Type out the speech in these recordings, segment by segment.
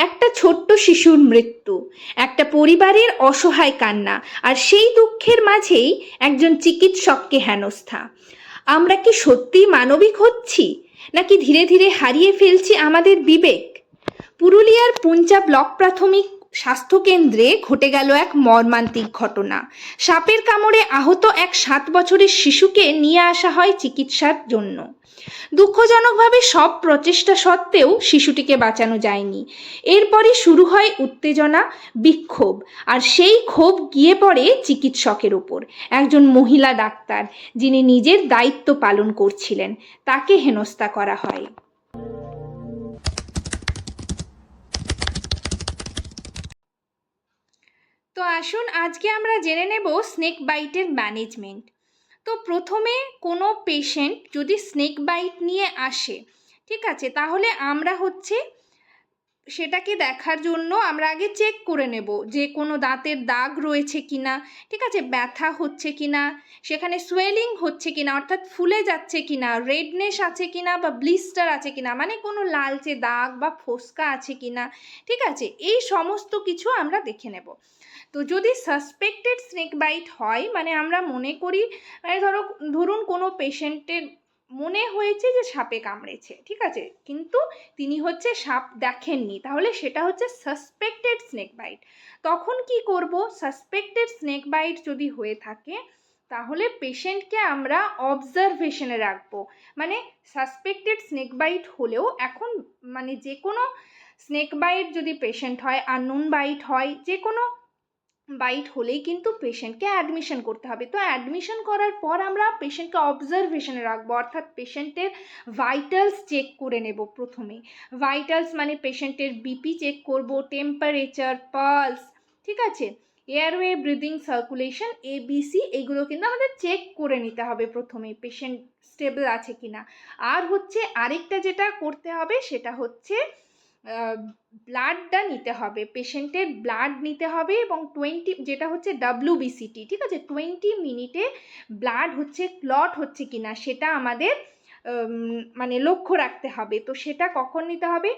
একটা ছোট্ট শিশুর মৃত্যু, একটা পরিবারের অসহায় কান্না, আর সেই দুঃখের মাঝেই একজন চিকিৎসককে হেনস্থা। আমরা কি সত্যিই মানবিক হচ্ছি, নাকি ধীরে ধীরে হারিয়ে ফেলছি আমাদের বিবেক? পুরুলিয়ার পুঞ্চা ব্লক প্রাথমিক স্বাস্থ্যকেন্দ্রে ঘটে গেল এক মর্মান্তিক ঘটনা। সাপের কামড়ে আহত এক 7 বছরের শিশুকে নিয়ে আসা হয় চিকিৎসার জন্য। দুঃখজনকভাবে সব প্রচেষ্টা সত্ত্বেও শিশুটিকে বাঁচানো যায়নি। এরপরই শুরু হয় উত্তেজনা, বিক্ষোভ, আর সেই ক্ষোভ গিয়ে পড়ে চিকিৎসকের উপর। একজন মহিলা ডাক্তার, যিনি নিজের দায়িত্ব পালন করছিলেন, তাকে হেনস্থা করা হয়। তো আসুন আজকে আমরা জেনে নেব স্নেক বাইটের ম্যানেজমেন্ট। তো প্রথমে কোনো পেশেন্ট যদি স্নেক বাইট নিয়ে আসে, ঠিক আছে, তাহলে আমরা সেটাকে দেখার জন্য আমরা আগে চেক করে নেব যে কোনো দাঁতের দাগ রয়েছে কিনা, ঠিক আছে, ব্যথা হচ্ছে কিনা, সেখানে সোয়েলিং হচ্ছে কিনা অর্থাৎ ফুলে যাচ্ছে কিনা, রেডনেস আছে কিনা বা ব্লিস্টার আছে কিনা, মানে কোনো লালচে দাগ বা ফোস্কা আছে কিনা, ঠিক আছে, এই সমস্ত কিছু আমরা দেখে নেব। তো যদি সাসপেক্টেড স্নেক বাইট হয়, মানে আমরা মনে করি, মানে ধরুন কোনো পেশেন্টের মনে হয়েছে যে সাপে কামড়েছে, ঠিক আছে, কিন্তু তিনি সাপ দেখেননি, তাহলে সেটা সাসপেক্টেড স্নেক বাইট। তখন কি করব? সাসপেক্টেড স্নেক বাইট যদি হয়ে থাকে তাহলে পেশেন্টকে আমরা অবজারভেশনে রাখবো। মানে সাসপেক্টেড স্নেক বাইট হলেও এখন মানে যে কোনো স্নেক বাইট যদি পেশেন্ট হয়, আননোন বাইট হয়, যে কোনো বাইট হলেই কিন্তু পেশেন্টকে অ্যাডমিশন করতে হবে। তো অ্যাডমিশন করার পর আমরা পেশেন্টকে অবজারভেশনে রাখবো, অর্থাৎ পেশেন্টের ভাইটালস চেক করে নেব। প্রথমে ভাইটালস মানে পেশেন্টের বিপি চেক করব, টেম্পারেচার, পালস, ঠিক আছে, এয়ারওয়ে, ব্রিদিং, সার্কুলেশন, ABC, এগুলো কিন্তু আমাদের চেক করে নিতে হবে প্রথমে, পেশেন্ট স্টেবল আছে কিনা। আর আরেকটা যেটা করতে হবে সেটা ব্লাডটা নিতে হবে, পেশেন্টের ব্লাড নিতে হবে, এবং 20 যেটা WBCT, ঠিক আছে, 20 মিনিটে ব্লাড ক্লট হচ্ছে কিনা সেটা আমাদের মানে লক্ষ্য রাখতে হবে। তো সেটা কখন নিতে হবে?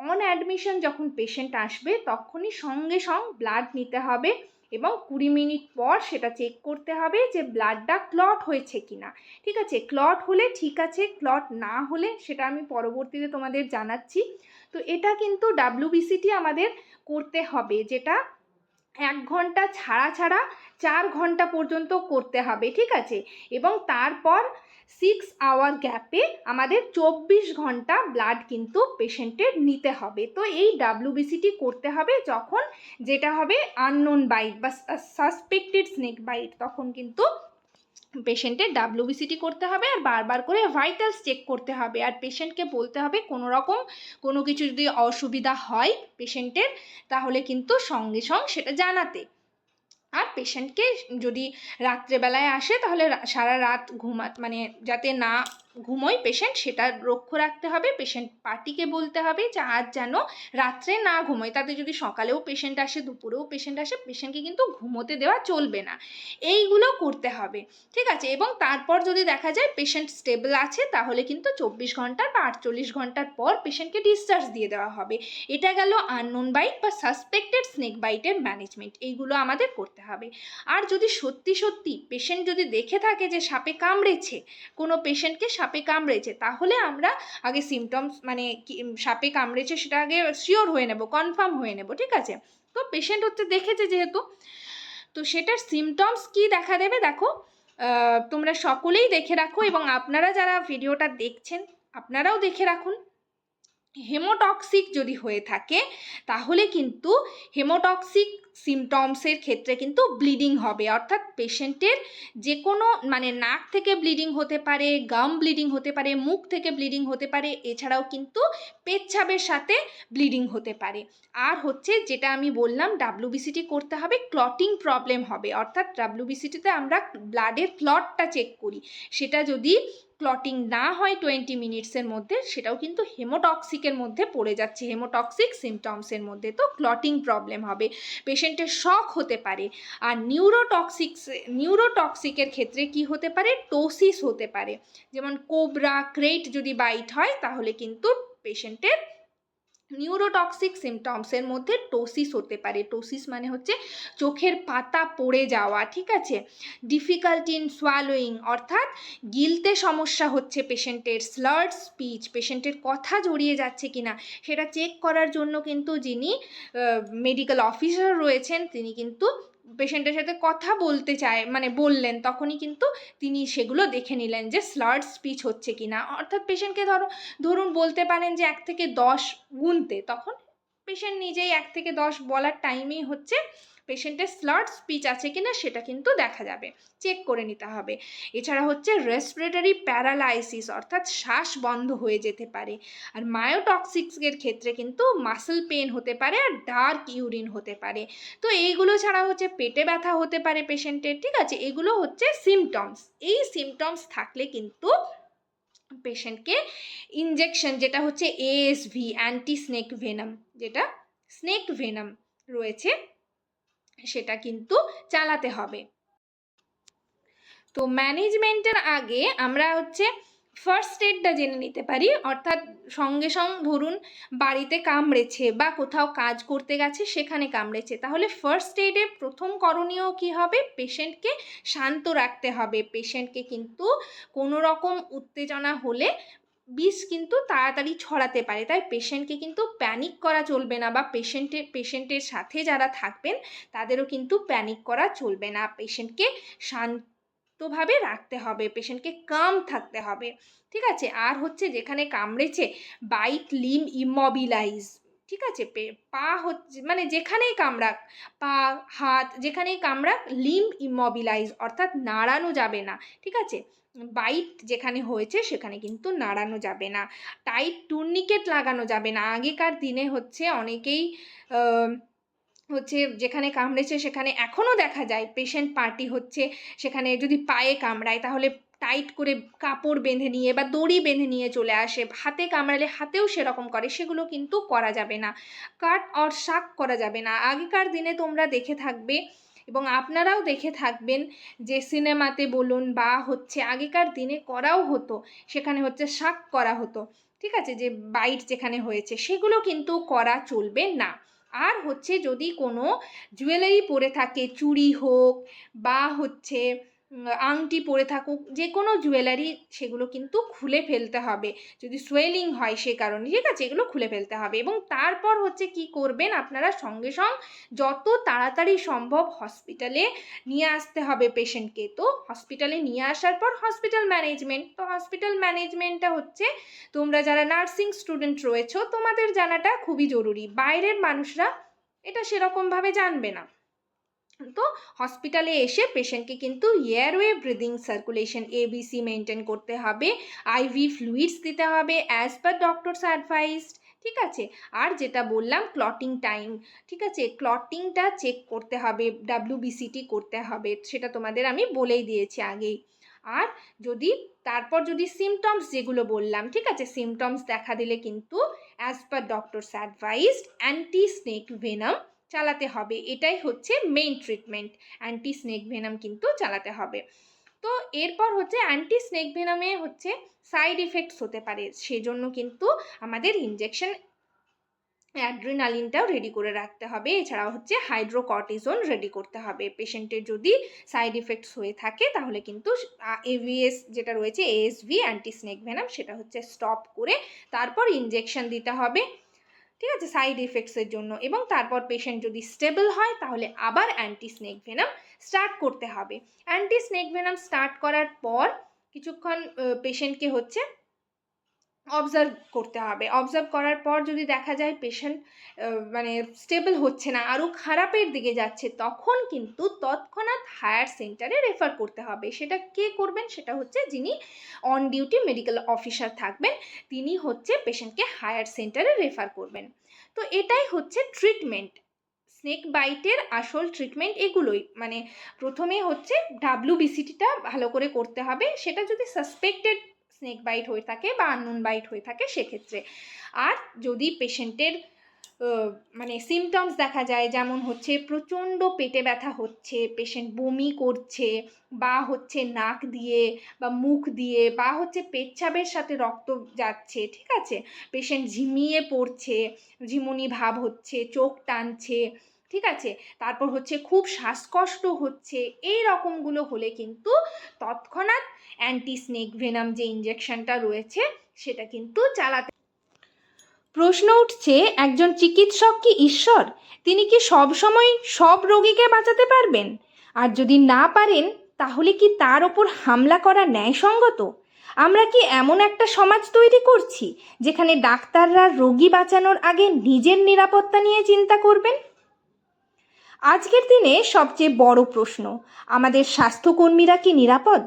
অন অ্যাডমিশন যখন পেশেন্ট আসবে তখনই সঙ্গে সঙ্গে ব্লাড নিতে হবে, এবং 20 মিনিট পর সেটা চেক করতে হবে যে ব্লাডটা ক্লট হয়েছে কিনা, ঠিক আছে। ক্লট হলে ঠিক আছে, ক্লট না হলে সেটা আমি পরবর্তীতে তোমাদের জানাচ্ছি। তো এটা কিন্তু WBCT আমাদের করতে হবে, যেটা 1 ঘন্টা ছাড়া ছাড়া 4 ঘন্টা পর্যন্ত করতে হবে, ঠিক আছে, এবং তারপর 6 আওয়ার গ্যাপে আমাদের 24 ঘন্টা ব্লাড কিন্তু পেশেন্টের নিতে হবে। তো এই WBCT করতে হবে যখন যেটা হবে আননোন বাইট বা সাসপেক্টেড স্নেক বাইট, তখন কিন্তু পেশেন্টের WBCT করতে হবে, আর বারবার করে ভাইটালস চেক করতে হবে, আর পেশেন্টকে বলতে হবে কোনো কিছু যদি অসুবিধা হয় পেশেন্টের, তাহলে কিন্তু সঙ্গে সঙ্গে সেটা জানাতে। আর পেশেন্টকে যদি রাত্রেবেলায় আসে তাহলে সারা রাত মানে যাতে না ঘুমোয় পেশেন্ট, সেটা লক্ষ্য রাখতে হবে। পেশেন্ট পার্টিকে বলতে হবে যে আজ যেন রাত্রে না ঘুমোয়, তাতে যদি সকালেও পেশেন্ট আসে, দুপুরেও পেশেন্ট আসে, পেশেন্টকে কিন্তু ঘুমোতে দেওয়া চলবে না। এইগুলো করতে হবে, ঠিক আছে। এবং তারপর যদি দেখা যায় পেশেন্ট স্টেবল আছে তাহলে কিন্তু 24 ঘন্টার বা 48 ঘন্টার পর পেশেন্টকে ডিসচার্জ দিয়ে দেওয়া হবে। এটা গেল আননোন বাইট বা সাসপেক্টেড স্নেক বাইটের ম্যানেজমেন্ট, এইগুলো আমাদের করতে হবে। আর যদি সত্যি সত্যি পেশেন্ট যদি দেখে থাকে যে সাপে কামড়েছে, কোনো পেশেন্টকে সাপে কামড়েছে, তাহলে আমরা আগে সিমটমস মানে সাপে কামড়েছে সেটা আগে শিওর হয়ে নেব, কনফার্ম হয়ে নেব, ঠিক আছে। তো পেশেন্ট দেখেছে যেহেতু, তো সেটার সিমটমস কি দেখা দেবে দেখো, তোমরা সকলেই দেখে রাখো, এবং আপনারা যারা ভিডিওটা দেখছেন আপনারাও দেখে রাখুন। হেমোটক্সিক যদি হয়ে থাকে তাহলে কিন্তু হেমোটক্সিক সিমটমসের ক্ষেত্রে কিন্তু ব্লিডিং হবে, অর্থাৎ পেশেন্টের যে কোনো মানে নাক থেকে ব্লিডিং হতে পারে, গাম ব্লিডিং হতে পারে, মুখ থেকে ব্লিডিং হতে পারে, এছাড়াও কিন্তু পেচ্ছাবের সাথে ব্লিডিং হতে পারে। আর যেটা আমি বললাম WBCT করতে হবে, ক্লটিং প্রবলেম হবে, অর্থাৎ WBCTতে আমরা ব্লাডের ক্লটটা চেক করি, সেটা যদি ক্লটিং না হয় 20 মিনিটসের মধ্যে, সেটাও কিন্তু হেমোটক্সিকের মধ্যে পড়ে যাচ্ছে, হেমোটক্সিক সিমটমসের মধ্যে। তো ক্লটিং প্রবলেম হবে, পেশেন্টের শক হতে পারে। আর নিউরোটক্সিকের ক্ষেত্রে কি হতে পারে? টোসিস হতে পারে, যেমন কোবরা, ক্রেট যদি বাইট হয় তাহলে কিন্তু পেশেন্টের নিউরোটক্সিক সিমটমসের মধ্যে টোসিস হতে পারে। টোসিস মানে হচ্ছে চোখের পাতা পড়ে যাওয়া, ঠিক আছে। ডিফিকাল্টি ইন সোয়ালোয়িং অর্থাৎ গিলতে সমস্যা হচ্ছে পেশেন্টের, স্লার্ড স্পিচ, পেশেন্টের কথা জড়িয়ে যাচ্ছে কিনা সেটা চেক করার জন্য কিন্তু যিনি মেডিকেল অফিসার রয়েছেন তিনি কিন্তু পেশেন্টের সাথে কথা বলতে চায়, মানে বললেন, তখনই কিন্তু তিনি সেগুলো দেখে নিলেন যে স্লার্ড স্পিচ হচ্ছে কিনা। অর্থাৎ পেশেন্টকে ধরুন বলতে পারেন যে 1 থেকে 10 গুনতে, তখন পেশেন্ট নিজেই 1 থেকে 10 বলার টাইমেই হচ্ছে পেশেন্টের স্লার্ড স্পিচ আছে কিনা সেটা কিন্তু দেখা যাবে, চেক করে নিতে হবে। এছাড়া হচ্ছে রেসপিরেটরি প্যারালাইসিস অর্থাৎ শ্বাস বন্ধ হয়ে যেতে পারে। আর মায়োটক্সিক্সের ক্ষেত্রে কিন্তু মাসল পেন হতে পারে আর ডার্ক ইউরিন হতে পারে। তো এইগুলো ছাড়া হচ্ছে পেটে ব্যথা হতে পারে পেশেন্টের, ঠিক আছে। এগুলো হচ্ছে সিমটমস। এই সিমটমস থাকলে কিন্তু পেশেন্টকে ইনজেকশন, যেটা হচ্ছে এএসভি অ্যান্টি স্নেক ভেনাম, যেটা স্নেক ভেনাম রয়েছে সেটা কিন্তু চালাতে হবে। তো ম্যানেজমেন্টের আগে আমরা হচ্ছে ফার্স্ট এডটা জেনে নিতে পারি। অর্থাৎ সঙ্গে সঙ্গে ধরুন বাড়িতে কামড়েছে বা কোথাও কাজ করতে গেছে সেখানে কামড়েছে, তাহলে ফার্স্ট এডে প্রথম করণীয় কি হবে? পেশেন্টকে শান্ত রাখতে হবে। পেশেন্টকে কিন্তু কোনো রকম উত্তেজনা হলে বিষ কিন্তু তাড়াতাড়ি ছড়াতে পারে, তাই পেশেন্টকে কিন্তু প্যানিক করা চলবে না, বা পেশেন্টের সাথে যারা থাকবেন তাদেরও কিন্তু প্যানিক করা চলবে না। পেশেন্টকে শান্তভাবে রাখতে হবে, পেশেন্টকে কাম থাকতে হবে, ঠিক আছে। আর হচ্ছে যেখানে কামড়েছে বাইট লিম ইমোবিলাইজ, ঠিক আছে। পা হচ্ছে মানে যেখানেই কামড়াক, পা হাত যেখানেই কামড়াক লিম ইমোবিলাইজ অর্থাৎ নাড়ানো যাবে না, ঠিক আছে। বাইট যেখানে হয়েছে সেখানে কিন্তু নাড়ানো যাবে না। টাইট টুর্নিকেট লাগানো যাবে না। আগেকার দিনে হচ্ছে অনেকেই হচ্ছে যেখানে কামড়েছে সেখানে এখনও দেখা যায় পেশেন্ট পার্টি হচ্ছে, সেখানে যদি পায়ে কামড়ায় তাহলে টাইট করে কাপড় বেঁধে নিয়ে বা দড়ি বেঁধে নিয়ে চলে আসে। হাতে কামড়ালে হাতেও সেরকম করে, সেগুলো কিন্তু করা যাবে না। কাট অর শাক করা যাবে না। আগেকার দিনে তোমরা দেখে থাকবে এবং আপনারাও দেখে থাকবেন যে সিনেমাতে বলুন বা হচ্ছে আগেকার দিনে করাও হতো, সেখানে হচ্ছে শাক করা হতো, ঠিক আছে, যে বাইট যেখানে হয়েছে সেগুলো কিন্তু করা চলবে না। আর হচ্ছে যদি কোনো জুয়েলারি পরে থাকে, চুড়ি হোক বা হচ্ছে আংটি পরে থাকুক, যে কোনো জুয়েলারি সেগুলো কিন্তু খুলে ফেলতে হবে যদি সোয়েলিং হয় সে কারণে, ঠিক আছে, এগুলো খুলে ফেলতে হবে। এবং তারপর হচ্ছে কি করবেন আপনারা, সঙ্গে সঙ্গে যত তাড়াতাড়ি সম্ভব হসপিটালে নিয়ে আসতে হবে পেশেন্টকে। তো হসপিটালে নিয়ে আসার পর হসপিটাল ম্যানেজমেন্ট, তো হসপিটাল ম্যানেজমেন্টটা হচ্ছে তোমরা যারা নার্সিং স্টুডেন্ট রয়েছো তোমাদের জানাটা খুবই জরুরি, বাইরের মানুষরা এটা সেরকমভাবে জানবে না। তো হসপিটালে এসে পেশেন্টকে কিন্তু airway breathing circulation ABC maintain করতে হবে, আইভি ফ্লুইডস দিতে হবে অ্যাজ পার ডক্টরস অ্যাডভাইসড, ঠিক আছে। আর যেটা বললাম ক্লটিং টাইম, ঠিক আছে, ক্লটিংটা চেক করতে হবে, ডাব্লিউবিসিটি করতে হবে, সেটা তোমাদের আমি বলেই দিয়েছি আগেই। আর যদি তারপর যদি সিমটমস যেগুলো বললাম, ঠিক আছে, সিমটমস দেখা দিলে কিন্তু as per doctors advised anti snake venom চালাতে হবে। এটাই হচ্ছে main treatment, anti snake venom কিন্তু চালাতে হবে। তো এরপর হচ্ছে অ্যান্টি স্নেক ভেনামে হচ্ছে সাইড ইফেক্টস হতে পারে, সেজন্য কিন্তু আমাদের ইনজেকশন অ্যাড্রিনালিনটাও রেডি করে রাখতে হবে। এছাড়াও হচ্ছে হাইড্রোকর্টিসন রেডি করতে হবে। পেশেন্টের যদি সাইড ইফেক্টস হয়ে থাকে তাহলে কিন্তু এভিএস যেটা রয়েছে এএসভি অ্যান্টি স্নেক ভেনাম সেটা হচ্ছে স্টপ করে তারপর ইনজেকশন দিতে হবে, ঠিক আছে, সাইড ইফেক্টসের জন্য। এবং তারপর পেশেন্ট যদি স্টেবল হয় তাহলে আবার অ্যান্টি স্নেক ভেনাম স্টার্ট করতে হবে। অ্যান্টি স্নেক ভেনাম স্টার্ট করার পর কিছুক্ষণ পেশেন্টকে হচ্ছে অবজার্ভ করতে হবে। অবজার্ভ করার পর যদি দেখা যায় পেশেন্ট মানে স্টেবল হচ্ছে না, আরও খারাপের দিকে যাচ্ছে, তখন কিন্তু তৎক্ষণাৎ হায়ার সেন্টারে রেফার করতে হবে। সেটা কে করবেন? সেটা হচ্ছে যিনি অন ডিউটি মেডিকেল অফিসার থাকবেন, তিনি হচ্ছে পেশেন্টকে হায়ার সেন্টারে রেফার করবেন। তো এটাই হচ্ছে ট্রিটমেন্ট। স্নেক বাইটের আসল ট্রিটমেন্ট এগুলোই, মানে প্রথমে হচ্ছে ডাব্লিউবিসিটিটা ভালো করে করতে হবে, সেটা যদি সাসপেক্টেড স্নেক বাইট হয়ে থাকে বা আননোন বাইট হয়ে থাকে সেক্ষেত্রে। আর যদি পেশেন্টের মানে সিমটমস দেখা যায়, যেমন হচ্ছে প্রচণ্ড পেটে ব্যথা হচ্ছে, পেশেন্ট বমি করছে, বা হচ্ছে নাক দিয়ে বা মুখ দিয়ে, বা হচ্ছে পেচ্ছাপের সাথে রক্ত যাচ্ছে, ঠিক আছে, পেশেন্ট ঝিমিয়ে পড়ছে, ঝিমুনি ভাব হচ্ছে, চোখ টানছে, ঠিক আছে, তারপর হচ্ছে খুব শ্বাসকষ্ট হচ্ছে, এই রকমগুলো হলে কিন্তু তৎক্ষণাৎ অ্যান্টি স্নেক ভেনাম যে ইঞ্জেকশনটা রয়েছে সেটা কিন্তু চালাতে। প্রশ্ন উঠছে, একজন চিকিৎসক কি ঈশ্বর? তিনি কি সব সময় সব রোগীকে বাঁচাতে পারবেন? আর যদি না পারেন, তাহলে কি তার ওপর হামলা করা ন্যায়সঙ্গত? আমরা কি এমন একটা সমাজ তৈরি করছি যেখানে ডাক্তাররা রোগী বাঁচানোর আগে নিজের নিরাপত্তা নিয়ে চিন্তা করবেন? আজকের দিনে সবচেয়ে বড় প্রশ্ন, আমাদের স্বাস্থ্যকর্মীরা কি নিরাপদ?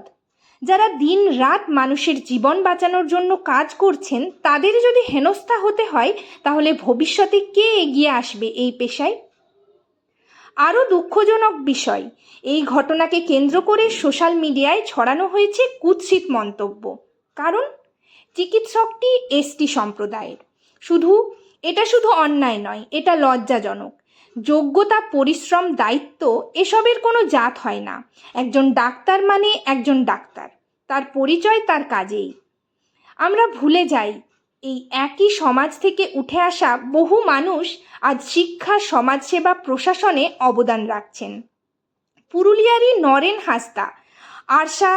যারা দিন রাত মানুষের জীবন বাঁচানোর জন্য কাজ করছেন, তাদের যদি হেনস্থা হতে হয়, তাহলে ভবিষ্যতে কে এগিয়ে আসবে এই পেশায়? আরও দুঃখজনক বিষয়, এই ঘটনাকে কেন্দ্র করে সোশ্যাল মিডিয়ায় ছড়ানো হয়েছে কুৎসিত মন্তব্য। কারণ চিকিৎসকটি এসটি সম্প্রদায়ের। এটা শুধু অন্যায় নয়, এটা লজ্জাজনক। যোগ্যতা, পরিশ্রম, দায়িত্ব এসবের কোনো জাত হয় না। একজন ডাক্তার মানে একজন ডাক্তার, তার পরিচয় তার কাজেই। আমরা ভুলে যাই, এই একই সমাজ থেকে উঠে আসা বহু মানুষ আজ শিক্ষা, সমাজসেবা, প্রশাসনে অবদান রাখছেন। পুরুলিয়ারই নরেন হাসদা আরশা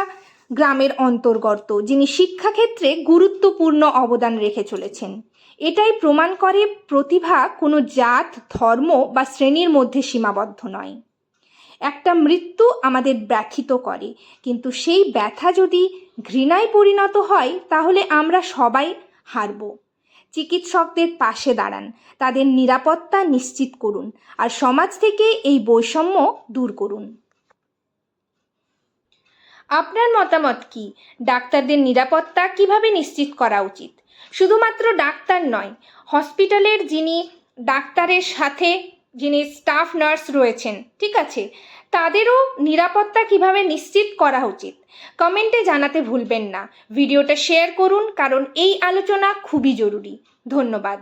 গ্রামের অন্তর্গত, যিনি শিক্ষাক্ষেত্রে গুরুত্বপূর্ণ অবদান রেখে চলেছেন। এটাই প্রমাণ করে প্রতিভা কোনো জাত, ধর্ম বা শ্রেণীর মধ্যে সীমাবদ্ধ নয়। একটা মৃত্যু আমাদের ব্যথিত করে, কিন্তু সেই ব্যথা যদি ঘৃণায় পরিণত হয়, তাহলে আমরা সবাই হারব। চিকিৎসকদের পাশে দাঁড়ান, তাদের নিরাপত্তা নিশ্চিত করুন, আর সমাজ থেকে এই বৈষম্য দূর করুন। আপনার মতামত কি? ডাক্তারদের নিরাপত্তা কিভাবে নিশ্চিত করা উচিত? শুধুমাত্র ডাক্তার নয়, হসপিটালের ডাক্তারের সাথে যিনি স্টাফ নার্স রয়েছেন, ঠিক আছে, তাদেরও নিরাপত্তা কিভাবে নিশ্চিত করা উচিত? কমেন্টে জানাতে ভুলবেন না। ভিডিওটা শেয়ার করুন, কারণ এই আলোচনা খুবই জরুরি। ধন্যবাদ।